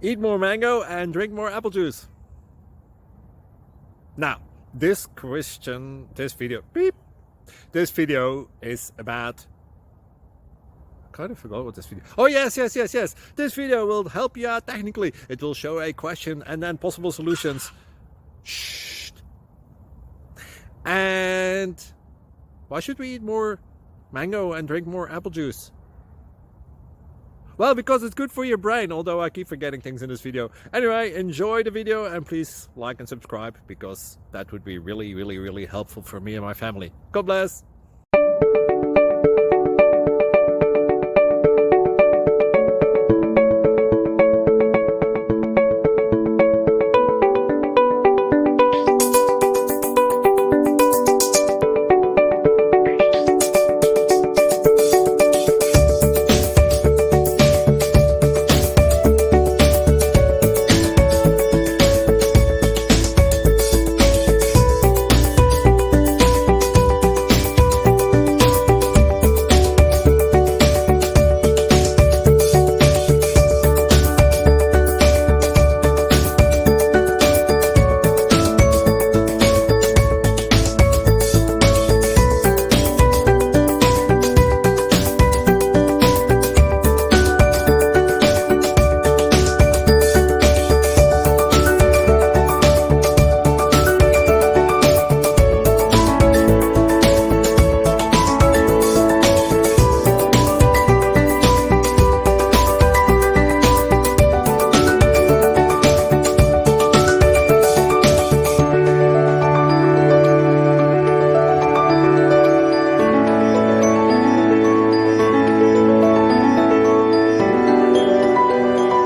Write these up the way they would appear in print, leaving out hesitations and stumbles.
Eat more mango and drink more apple juice. Now, this video is about, I kind of forgot what this video. Oh, yes. This video will help you out technically. It will show a question and then possible solutions. Shh. And why should we eat more mango and drink more apple juice? Well, because it's good for your brain, although I keep forgetting things in this video. Anyway, enjoy the video and please like and subscribe, because that would be really helpful for me and my family. God bless!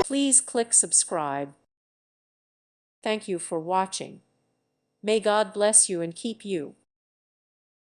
Please click subscribe. Thank you for watching. May God bless you and keep you.